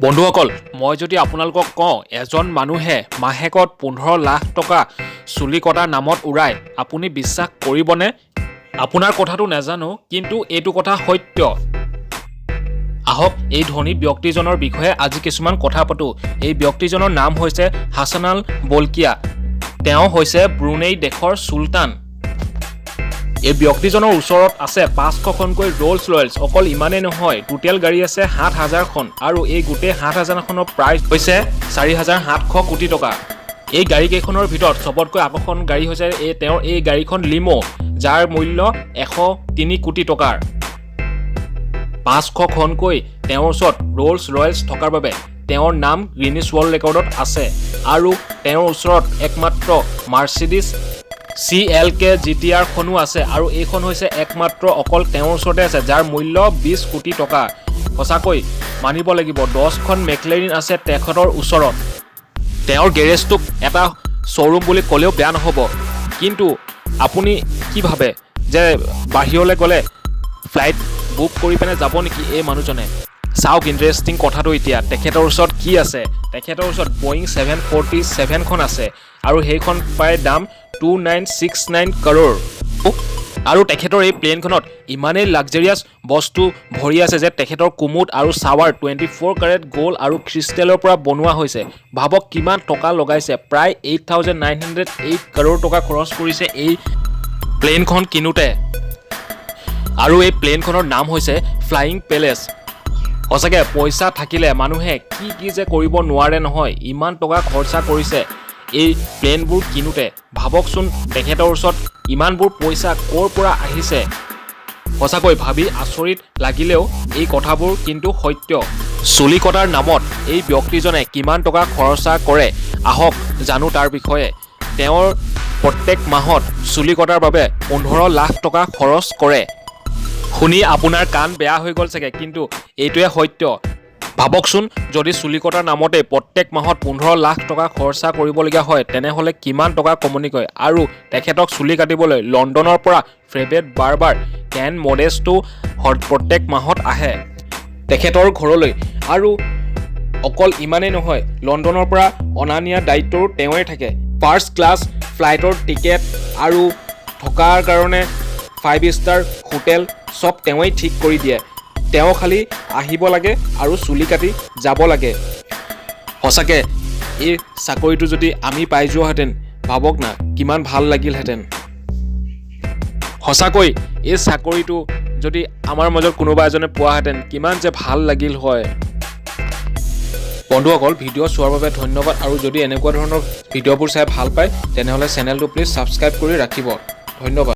বন্ধুসকল, মই যদি আপোনালোকক কওঁ এজন মানুহে মাহেকত 15 লাখ টকা চুলি কটাৰ নামত উৰাই, আপুনি বিশ্বাস কৰিবনে? আপোনাৰ কথাটো নাজানো, কিন্তু এইটো কথা সত্য। আহক এই ধনী ব্যক্তিজনৰ বিষয়ে আজি কিছুমান কথা পাতো। এই ব্যক্তিজনৰ নাম হৈছে হাছান আল বলকিয়া। তেওঁ হৈছে ব্ৰুনেই দেশৰ চুলতান। এই ব্যক্তিজনৰ ওচৰত আছে 500খনকৈ ৰোলছ ৰয়েলছ। অকল ইমানেই নহয়, টোটেল গাড়ী আছে 7,000খন আৰু এই গোটেই 7,000খনৰ প্ৰাইচ হৈছে 4,700 কোটি টকা। এই গাড়ীকেইখনৰ ভিতৰত চবতকৈ আকৰ্ষণ গাড়ী হৈছে তেওঁৰ এই গাড়ীখন লিমো, যাৰ মূল্য 103 কোটি টকাৰ। 500খনকৈ তেওঁৰ ওচৰত ৰোলছ ৰয়েলছ থকাৰ বাবে তেওঁৰ নাম গিনিছ ৱৰ্ল্ড ৰেকৰ্ডত আছে। আৰু তেওঁৰ ওচৰত একমাত্ৰ মাৰ্চিডিজ CLK GTR খনো আছে আৰু এইখন হৈছে একমাত্ৰ অকল তেওঁৰ ওচৰতে আছে, যাৰ মূল্য 20 কোটি টকা। সঁচাকৈ মানিব লাগিব, 10খন মেকলেৰিন আছে তেখেতৰ ওচৰত। তেওঁৰ গেৰেজটোক এটা শ্ব'ৰুম বুলি ক'লেও বেয়া নহ'ব। কিন্তু আপুনি কি ভাবে যে বাহিৰলৈ গ'লে ফ্লাইট বুক কৰি পিনে যাব নেকি এই মানুহজনে? চাওক ইণ্টাৰেষ্টিং কথাটো এতিয়া, তেখেতৰ ওচৰত কি আছে? তেখেতৰ ওচৰত বয়িং 747খন আছে আৰু সেইখন প্ৰায় দাম 2969 কৰোৰ। আৰু তেখেতৰ এই প্লেনখনত ইমানেই লাক্সাৰিয়াছ বস্তু ভৰি আছে যে তেখেতৰ কুমুদ আৰু শ্বাৱাৰ 24 কেৰেট গ'ল্ড আৰু ক্ৰিষ্টেলৰ পৰা বনোৱা হৈছে। ভাবক কিমান টকা লগাইছে, প্ৰায় 8,908 কৰোৰ টকা খৰচ কৰিছে এই প্লেনখন কিনোতে। আৰু এই প্লেনখনৰ নাম হৈছে ফ্লাইং পেলেচ। সঁচাকৈ পইচা থাকিলে মানুহে কি কি যে কৰিব নোৱাৰে নহয়, ইমান টকা খৰচা কৰিছে এই প্লেনবোৰ কিনোতে। ভাবকচোন তেখেতৰ ওচৰত ইমানবোৰ পইচা ক'ৰ পৰা আহিছে। সঁচাকৈ ভাবি আচৰিত লাগিলেও এই কথাবোৰ কিন্তু সত্য। চুলি কটাৰ নামত এই ব্যক্তিজনে কিমান টকা খৰচা কৰে আহক জানো তাৰ বিষয়ে। তেওঁৰ প্ৰত্যেক মাহত চুলি কটাৰ বাবে 15 লাখ টকা খৰচ কৰে। শুনি আপোনাৰ কাণ বেয়া হৈ গ'ল চাগে, কিন্তু এইটোৱে সত্য। ভাবকচোন যদি চুলি কটাৰ নামতে প্ৰত্যেক মাহত 15 লাখ টকা খৰচা কৰিবলগীয়া হয়, তেনেহ'লে কিমান টকা কমনিকৈ। আৰু তেখেতক চুলি কাটিবলৈ লণ্ডনৰ পৰা ফেভৰেট বাৰ্বাৰ কেন মডেষ্টো প্ৰত্যেক মাহত আহে তেখেতৰ ঘৰলৈ। আৰু অকল ইমানেই নহয়, লণ্ডনৰ পৰা অনা নিয়া দায়িত্বও তেওঁৱে থাকে। ফাৰ্ষ্ট ক্লাছ ফ্লাইটৰ টিকেট আৰু থকাৰ কাৰণে 5 ষ্টাৰ হোটেল চব তেওঁৱেই ঠিক কৰি দিয়ে। তেওঁ খালি আহিব লাগে আৰু চুলি কাটি যাব লাগে। সঁচাকৈ এই চাকৰিটো যদি আমি পাই যোৱাহেঁতেন, ভাবক না কিমান ভাল লাগিলহেঁতেন। সঁচাকৈ এই চাকৰিটো যদি আমাৰ মাজত কোনোবা এজনে পোৱাহেঁতেন, কিমান যে ভাল লাগিল হয়। বন্ধুসকল, ভিডিঅ' চোৱাৰ বাবে ধন্যবাদ। আৰু যদি এনেকুৱা ধৰণৰ ভিডিঅ'বোৰ চাই ভাল পায়, তেনেহ'লে চেনেলটো প্লিজ ছাবস্ক্ৰাইব কৰি ৰাখিব। ধন্যবাদ।